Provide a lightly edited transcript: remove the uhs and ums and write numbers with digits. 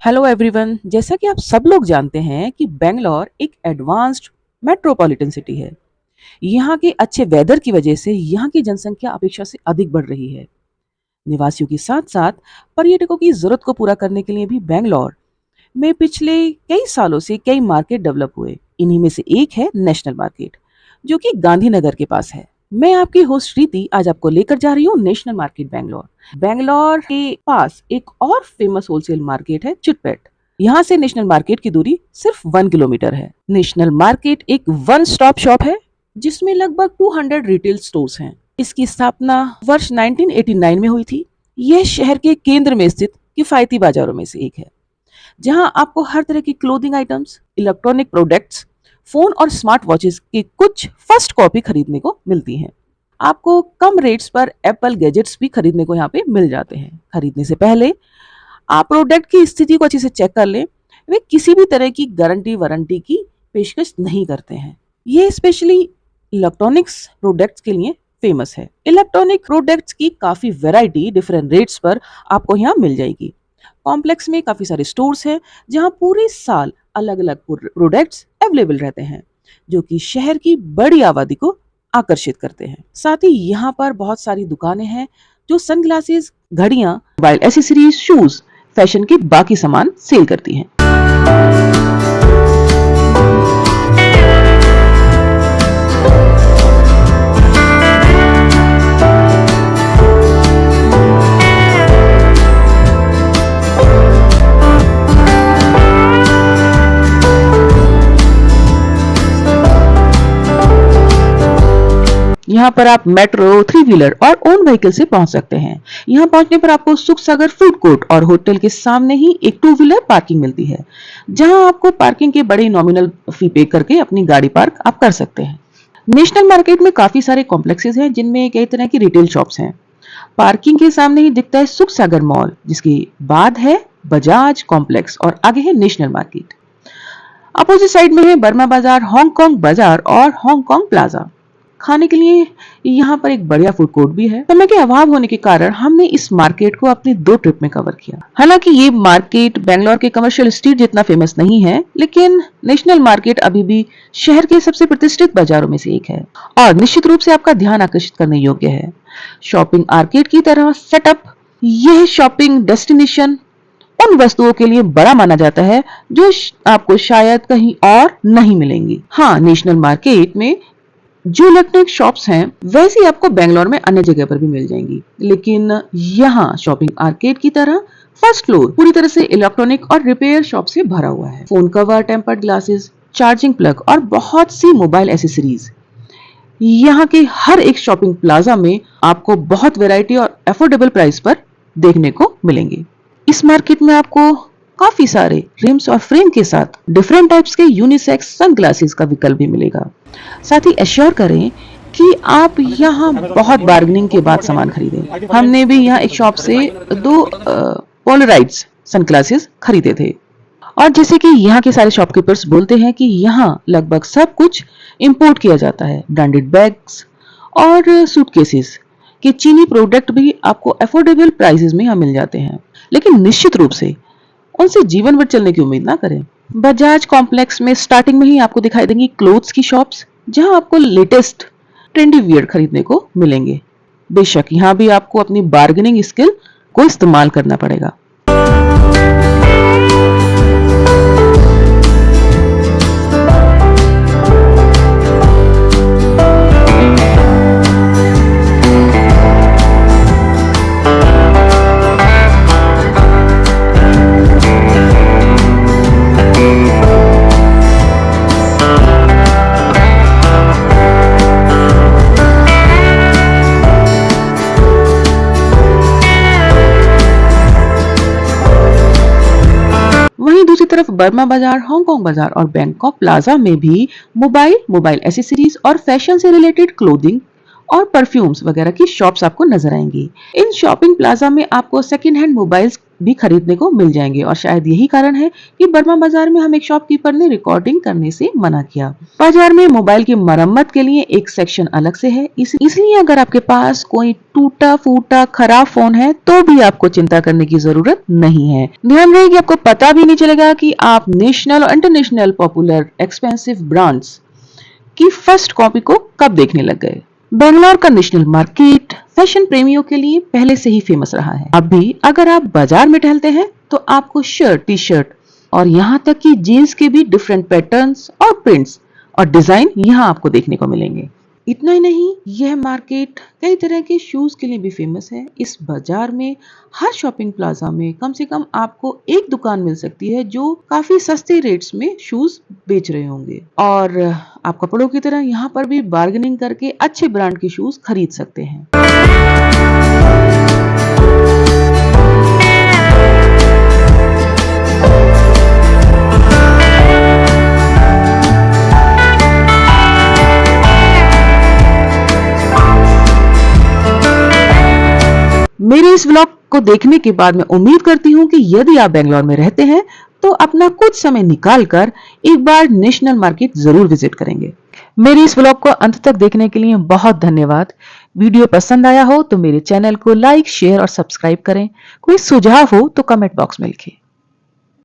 Hello everyone. जैसा कि आप सब लोग जानते हैं कि बेंगलोर एक एडवांस्ड मेट्रोपॉलिटन सिटी है। यहाँ के अच्छे वेदर की वजह से यहाँ की जनसंख्या अपेक्षा से अधिक बढ़ रही है। निवासियों के साथ साथ पर्यटकों की जरूरत को पूरा करने के लिए भी बेंगलोर में पिछले कई सालों से कई मार्केट डेवलप हुए। इन्हीं में से एक है नेशनल मार्केट, जो कि गांधीनगर के पास है। मैं आपकी होस्ट रीति आज आपको लेकर जा रही हूँ नेशनल मार्केट बेंगलोर। बेंगलोर के पास एक और फेमस होलसेल मार्केट है चिटपेट। यहाँ से नेशनल मार्केट की दूरी सिर्फ 1 किलोमीटर है। नेशनल मार्केट एक वन स्टॉप शॉप है जिसमें लगभग 200 रिटेल स्टोर्स हैं। इसकी स्थापना वर्ष 1989 में हुई थी। यह शहर के केंद्र में स्थित किफायती बाजारों में से एक है, जहां आपको हर तरह की clothing items, electronic products, phone और स्मार्ट वॉचेस की कुछ फर्स्ट कॉपी खरीदने को मिलती हैं। आपको कम रेट्स पर एप्पल गैजेट्स भी खरीदने को यहाँ पे मिल जाते हैं। खरीदने से पहले आप प्रोडक्ट की स्थिति को अच्छे से चेक कर लें। वे किसी भी तरह की गारंटी वारंटी की पेशकश नहीं करते हैं। ये स्पेशली इलेक्ट्रॉनिक्स प्रोडक्ट्स के लिए फेमस है। इलेक्ट्रॉनिक प्रोडक्ट्स की काफी वैरायटी डिफरेंट रेट्स पर आपको यहाँ मिल जाएगी। कॉम्प्लेक्स में काफी सारे स्टोर्स हैं जहां पूरे साल अलग अलग प्रोडक्ट्स अवेलेबल रहते हैं, जो कि शहर की बड़ी आबादी को आकर्षित करते हैं। साथ ही यहाँ पर बहुत सारी दुकानें हैं जो सनग्लासेस, घड़ियां, मोबाइल एसेसरीज, शूज, फैशन के बाकी सामान सेल करती हैं। यहाँ पर आप मेट्रो, थ्री व्हीलर और ओन व्हीकल से पहुंच सकते हैं। यहाँ पहुंचने पर आपको सुख सागर फूड कोर्ट और होटल के सामने ही एक टू व्हीलर पार्किंग मिलती है, जहां आपको पार्किंग के बड़े नॉमिनल फी पे करके अपनी गाड़ी पार्क आप कर सकते हैं। नेशनल मार्केट में काफी सारे कॉम्प्लेक्सेस हैं जिनमें कई तरह की रिटेल शॉप्स हैं। पार्किंग के सामने ही दिखता है सुख सागर मॉल, जिसके बाद है बजाज कॉम्प्लेक्स और आगे है नेशनल मार्केट। अपोजिट साइड में है बर्मा बाजार, हांगकांग बाजार और हांगकांग प्लाजा। खाने के लिए यहाँ पर एक बढ़िया फूड कोर्ट भी है। समय के अभाव होने के कारण हमने इस मार्केट को अपनी 2 ट्रिप में कवर किया। हालांकि ये मार्केट बेंगलोर के कमर्शियल स्ट्रीट जितना फेमस नहीं है, लेकिन नेशनल मार्केट अभी भी शहर के सबसे प्रतिष्ठित बाजारों में से एक है और निश्चित रूप से आपका ध्यान आकर्षित करने योग्य है। शॉपिंग आर्केड की तरह सेटअप, यह शॉपिंग डेस्टिनेशन उन वस्तुओं के लिए बड़ा माना जाता है जो आपको शायद कहीं और नहीं मिलेंगी। हाँ, नेशनल मार्केट में जो इलेक्ट्रॉनिक शॉप्स हैं वैसे आपको बेंगलोर में अन्य जगह पर भी मिल जाएंगी, लेकिन यहाँ शॉपिंग आर्केड की तरह फर्स्ट फ्लोर पूरी तरह से इलेक्ट्रॉनिक और रिपेयर शॉप से भरा हुआ है। Phone cover, tempered glasses, charging plug और बहुत सी मोबाइल एसेसरीज। यहाँ के हर एक शॉपिंग प्लाजा में आपको बहुत वैरायटी और अफोर्डेबल प्राइस पर देखने को मिलेंगे। इस मार्केट में आपको काफी सारे रिम्स और फ्रेम के साथ डिफरेंट टाइप्स के यूनिसेक्स सनग्लासेस का विकल्प भी मिलेगा। साथ ही एश्योर करें कि आप यहाँ बहुत बार्गेनिंग के बाद सामान खरीदें। हमने भी यहाँ एक शॉप से 2 पोलराइड्स सनग्लासेस खरीदे थे। और जैसे कि यहाँ के सारे शॉपकीपर्स बोलते हैं कि यहाँ लगभग सब कुछ इंपोर्ट किया जाता है। ब्रांडेड बैग्स और सूटकेसेस के चीनी प्रोडक्ट भी आपको अफोर्डेबल प्राइसेस में यहाँ मिल जाते हैं, लेकिन निश्चित रूप से उनसे जीवन भर चलने की उम्मीद ना करें। बजाज कॉम्प्लेक्स में स्टार्टिंग में ही आपको दिखाई देंगी क्लोथ्स की शॉप्स, जहां आपको लेटेस्ट ट्रेंडी वियर खरीदने को मिलेंगे। बेशक यहाँ भी आपको अपनी बार्गेनिंग स्किल को इस्तेमाल करना पड़ेगा। दूसरी तरफ बर्मा बाजार, हांगकांग बाजार और बैंकॉक प्लाजा में भी मोबाइल एसेसरीज और फैशन से रिलेटेड क्लोथिंग और परफ्यूम्स वगैरह की शॉप्स आपको नजर आएंगी। इन शॉपिंग प्लाजा में आपको सेकंड हैंड मोबाइल्स भी खरीदने को मिल जाएंगे और शायद यही कारण है कि बर्मा बाजार में हम एक शॉपकीपर ने रिकॉर्डिंग करने से मना किया। बाजार में मोबाइल की मरम्मत के लिए एक सेक्शन अलग से है, इसलिए अगर आपके पास कोई टूटा फूटा खराब फोन है तो भी आपको चिंता करने की जरूरत नहीं है। ध्यान रहे कि आपको पता भी नहीं चलेगा कि आप नेशनल और इंटरनेशनल पॉपुलर एक्सपेंसिव ब्रांड्स की फर्स्ट कॉपी को कब देखने लग गए। बेंगलोर का नेशनल मार्केट फैशन प्रेमियों के लिए पहले से ही फेमस रहा है। अब भी अगर आप बाजार में टहलते हैं तो आपको शर्ट, टी शर्ट और यहाँ तक कि जीन्स के भी डिफरेंट पैटर्न्स और प्रिंट्स और डिजाइन यहाँ आपको देखने को मिलेंगे। इतना ही नहीं, यह मार्केट कई तरह के शूज के लिए भी फेमस है। इस बाजार में हर शॉपिंग प्लाजा में कम से कम आपको एक दुकान मिल सकती है जो काफी सस्ते रेट्स में शूज बेच रहे होंगे और आप कपड़ों की तरह यहाँ पर भी बार्गेनिंग करके अच्छे ब्रांड के शूज खरीद सकते हैं। मेरे इस व्लॉग को देखने के बाद मैं उम्मीद करती हूँ कि यदि आप बेंगलोर में रहते हैं तो अपना कुछ समय निकालकर एक बार नेशनल मार्केट जरूर विजिट करेंगे। मेरे इस व्लॉग को अंत तक देखने के लिए बहुत धन्यवाद। वीडियो पसंद आया हो तो मेरे चैनल को लाइक, शेयर और सब्सक्राइब करें। कोई सुझाव हो तो कमेंट बॉक्स में लिखें।